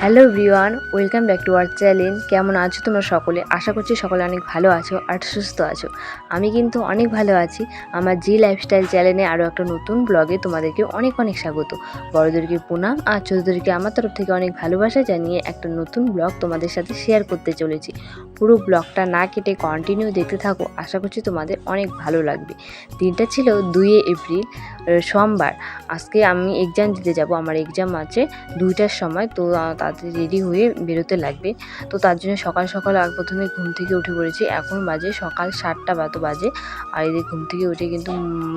Hello everyone, welcome back to our channel. কেমন আছো তোমরা সকলে? আশা করছি সকলে অনেক ভালো আছো আর সুস্থ আছো। আমি কিন্তু অনেক ভালো আছি। আমার জি লাইফস্টাইল চ্যানেলে আরও একটা নতুন ব্লগে তোমাদেরকে অনেক অনেক স্বাগত। বড়োদেরকে প্রণাম আর ছোটোদেরকে আমার তরফ থেকে অনেক ভালোবাসা জানিয়ে একটা নতুন ব্লগ তোমাদের সাথে শেয়ার করতে চলেছি। পুরো ব্লগটা না কেটে কন্টিনিউ দেখতে থাকো, আশা করছি তোমাদের অনেক ভালো লাগবে। দিনটা ছিল 2 এপ্রিল, সোমবার। আজকে আমি এক্সাম দিতে যাব, আমার এক্সাম আছে 2টার সময়। তো তাড়াতাড়ি রেডি হয়ে বেরোতে লাগবে। তো তার জন্য সকাল সকাল প্রথমে ঘুম থেকে উঠে পড়েছি। এখন বাজে সকাল 7টা বাজে। আর এদিকে ঘুম থেকে উঠে কিন্তু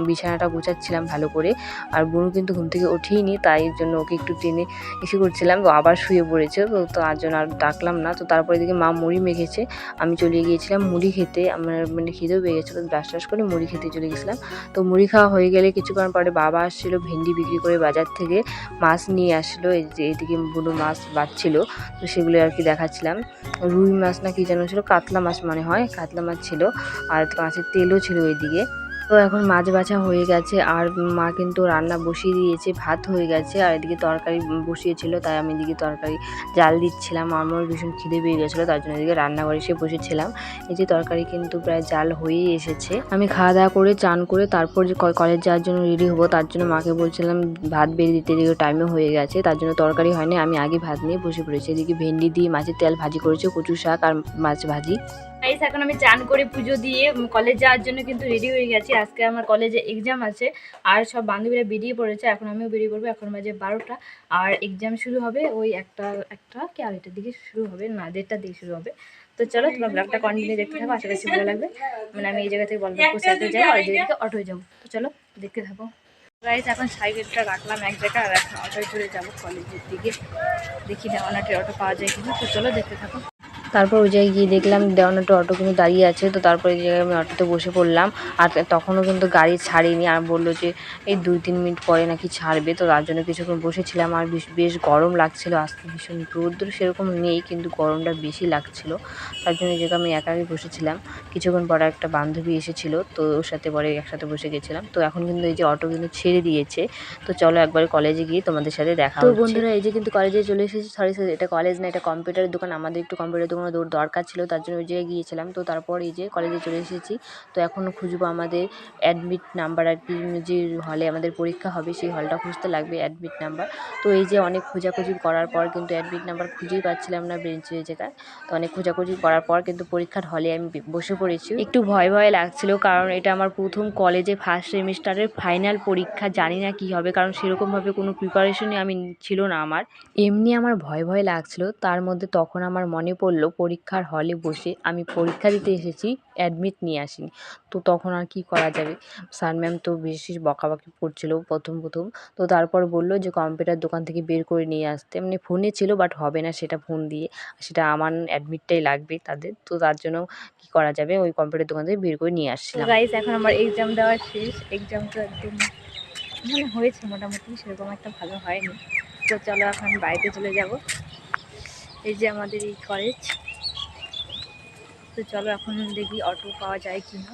বিছানাটা গোছাচ্ছিলাম ভালো করে। আর বোনও কিন্তু ঘুম থেকে উঠেইনি, তাই জন্য ওকে একটু টেনে এসে করছিলাম। তো আবার শুয়ে পড়েছে, তো তার জন্য আর ডাকলাম না। তো তারপরে এদিকে মা মুড়ি মেখেছে, আমি চলে গিয়েছিলাম মুড়ি খেতে। আমার খিদেও পেয়ে গেছে, তো ব্রাশ ট্রাশ করে মুড়ি খেতে চলে গেছিলাম। তো মুড়ি খাওয়া হয়ে গেলে কিছুক্ষণ পরে বাবা আসছিল ভেন্ডি বিক্রি করে বাজার থেকে, মাছ নিয়ে আসলো। এই যে এদিকে বুনো মাছ বাছছিল, তো সেগুলো আর কি দেখাচ্ছিলাম। রুই মাছ না কি যেন ছিল, কাতলা মাছ মনে হয়, কাতলা মাছ ছিল। আর মাছের তেলও ছিল ওইদিকে। তো এখন মাছ বাছা হয়ে গেছে, আর মা কিন্তু রান্না বসিয়ে দিয়েছে, ভাত হয়ে গেছে। আর এদিকে তরকারি বসিয়েছিল, তাই আমি এদিকে তরকারি জাল দিচ্ছিলাম। আমার ভীষণ খিদে পেয়ে গেছিলো, তার জন্য এদিকে রান্নাঘরে এসে বসেছিলাম। এই যে তরকারি কিন্তু প্রায় জাল হয়েই এসেছে। আমি খাওয়া দাওয়া করে চান করে তারপর যে কলেজ যাওয়ার জন্য রেডি হবো, তার জন্য মাকে বলছিলাম ভাত বেড়ে দিতে, এদিকে টাইমও হয়ে গেছে, তার জন্য তরকারি হয়নি। আমি আগে ভাত নিয়ে বসে পড়েছি। এদিকে ভেন্ডি দিয়ে মাছের তেল ভাজি করেছে, কচু শাক আর মাছ ভাজি। গাইস, এখন আমি চান করে পুজো দিয়ে কলেজ যাওয়ার জন্য কিন্তু রেডি হয়ে গেছি। আজকে আমার কলেজে এক্সাম আছে, আর সব বান্ধবীরা বেরিয়ে পড়েছে। এখন আমিও বেরিয়ে পড়বো। এখন বাজে 12টা, আর এক্সাম শুরু হবে ওই একটা কি আড়াইটার দিকে শুরু হবে, না 1:30টার দিকে শুরু হবে। তো চলো তোমরা ব্লগটা কন্টিনিউ দেখতে থাকো, আশা করছি ভালো লাগবে। মানে আমি এই জায়গা থেকে বলরামপুর সাইকেল যাবো, আর এই জায়গা থেকে অটোয় যাবো। তো চলো দেখতে থাকো। গাইস, এখন সাইকেলটা রাখলাম এক জায়গায়, আর এখন অটোয় চলে যাবো কলেজের দিকে। দেখি দেওয়ানাটির অটো পাওয়া যায় কিনা, তো চলো দেখতে থাকো। তারপর ওই জায়গায় গিয়ে দেখলাম দেওয়ানাটা অটো কিন্তু দাঁড়িয়ে আছে। তো তারপর এই জায়গায় আমি অটোতে বসে পড়লাম। আর তখনও কিন্তু গাড়ি ছাড়েনি, আর বললো যে এই 2-3 মিনিট পরে নাকি ছাড়বে। তো তার জন্য কিছুক্ষণ বসেছিলাম। আর বেশ গরম লাগছিল, আজকে ভীষণ রৌদ্র সেরকম নেই, কিন্তু গরমটা বেশি লাগছিল। তার জন্য এই জায়গায় আমি একাই বসেছিলাম। কিছুক্ষণ পরে একটা বান্ধবী এসেছিল, তো ওর সাথে পরে একসাথে বসে গেছিলাম। তো এখন কিন্তু এই যে অটো কিন্তু ছেড়ে দিয়েছে। তো চলো একবার কলেজে গিয়ে তোমাদের সাথে দেখা হচ্ছে। তো বন্ধুরা, এই যে কিন্তু কলেজে চলে এসেছি। সরি, এটা কলেজ না, এটা কম্পিউটারের দোকান। আমাদের একটু কম্পিউটার দোকানে দরকার ছিল, তার জন্য ওই জায়গায় গিয়েছিলাম। তো তারপর এই যে কলেজে চলে এসেছি। তো এখনও খুঁজবো আমাদের অ্যাডমিট নাম্বার, আর কি যে হলে আমাদের পরীক্ষা হবে সেই হলটা খুঁজতে লাগবে, অ্যাডমিট নাম্বার। তো এই যে অনেক খোঁজাখুঁজি করার পর কিন্তু অ্যাডমিট নাম্বার খুঁজেই পাচ্ছিলাম না বেঞ্চের জায়গায়। তো অনেক খোঁজাখুঁজি করার পর কিন্তু পরীক্ষার হলে আমি বসে পড়েছি। একটু ভয় ভয় লাগছিল, কারণ এটা আমার প্রথম কলেজে ফার্স্ট সেমিস্টারের ফাইনাল পরীক্ষা। জানি না কি হবে, কারণ সেরকমভাবে কোনো প্রিপারেশনই আমি ছিল না আমার। এমনি আমার ভয় ভয় লাগছিল, তার মধ্যে তখন আমার মনে পড়লো পরীক্ষার হলে বসে আমি পরীক্ষা দিতে এসেছি, অ্যাডমিট নিয়ে আসিনি। তো তখন আর কি করা যাবে। স্যার ম্যাম তো বেশি বকাবকি করছিল প্রথম। তো তারপর বললো যে কম্পিউটার দোকান থেকে বের করে নিয়ে আসতে, মানে ফোনে ছিল, বাট হবে না সেটা ফোন দিয়ে, সেটা আমার অ্যাডমিটটাই লাগবে তাদের। তো তার জন্য কি করা যাবে, ওই কম্পিউটার দোকান থেকে বের করে নিয়ে আসছিলাম। গাইস, এখন আমার এক্সাম দেওয়া শেষ। এক্সাম তো একদম মানে হয়েছে মোটামুটি, সেরকম একটা ভালো হয়নি। তো চলো এখন আমি বাড়িতে চলে যাব। এই যে আমাদের এই কলেজ। তো চলো এখন দেখি অটো পাওয়া যায় কিনা।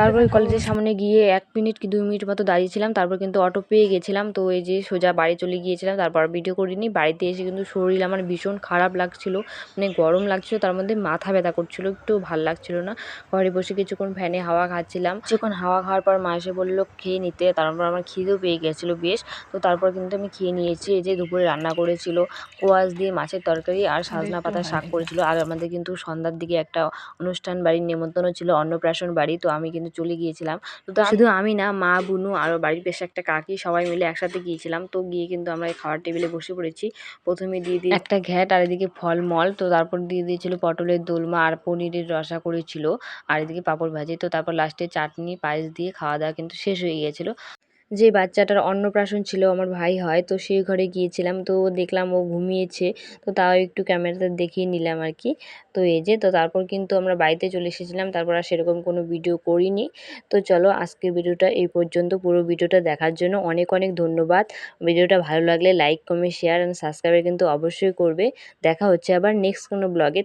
তারপর কলেজের সামনে গিয়ে 1 মিনিট কি 2 মিনিট মতো দাঁড়িয়েছিলাম, তারপর কিন্তু অটো পেয়ে গেছিলাম। তো এই যে সোজা বাড়ি চলে গিয়েছিলাম, তারপর ভিডিও করিনি। বাড়িতে এসে কিন্তু শরীর আমার ভীষণ খারাপ লাগছিল, মানে গরম লাগছিল, তার মধ্যে মাথা ব্যথা করছিল, একটু ভাল লাগছিল না। ঘরে বসে কিছুক্ষণ ফ্যানে হাওয়া খাচ্ছিলাম। কিছুক্ষণ হাওয়া খাওয়ার পর মা এসে বললো খেয়ে নিতে, তারপর আমার খিদেও পেয়ে গেছিলো বেশ। তো তারপর কিন্তু আমি খেয়ে নিয়েছি। এই যে দুপুরে রান্না করেছিল কোয়াশ দিয়ে মাছের তরকারি আর সজনা পাতার শাক করেছিল। আর আমাদের কিন্তু সন্ধ্যার দিকে একটা অনুষ্ঠান বাড়ির নেমন্তন্ন ছিল, অন্নপ্রাশন বাড়ি। তো আমি কিন্তু চলে গিয়েছিলাম। তো শুধু আমি না, মা, বুনু আরও বাড়ির বেশ একটা কাকি, সবাই মিলে একসাথে গিয়েছিলাম। তো গিয়ে কিন্তু আমরা এই খাওয়ার টেবিলে বসে পড়েছি। প্রথমে দিয়ে একটা ঘ্যাট, আর এদিকে ফলমল। তো তারপর দিয়ে দিয়েছিল পটলের দোলমা আর পনিরের রসা করেছিল, আর এদিকে পাঁপড় ভাজি। তো তারপর লাস্টে চাটনি পায়েস দিয়ে খাওয়া দাওয়া কিন্তু শেষ হয়ে গিয়েছিল। যে বাচ্চাটার অন্নপ্রাশন ছিল, আমার ভাই হয়, তো সেই ঘরে গিয়েছিলাম। তো দেখলাম ও ঘুমিয়েছে, তো তাও একটু ক্যামেরাতে দেখিয়ে নিলাম আর কি। তো এই যে, তো তারপর কিন্তু আমরা বাড়িতে চলে এসেছিলাম। তারপর আর সেরকম কোনো ভিডিও করিনি। তো চলো আজকের ভিডিওটা এই পর্যন্ত। পুরো ভিডিওটা দেখার জন্য অনেক অনেক ধন্যবাদ। ভিডিওটা ভালো লাগলে like, comment, share and subscribe কিন্তু অবশ্যই করবে। দেখা হচ্ছে আবার নেক্সট কোনো ব্লগে।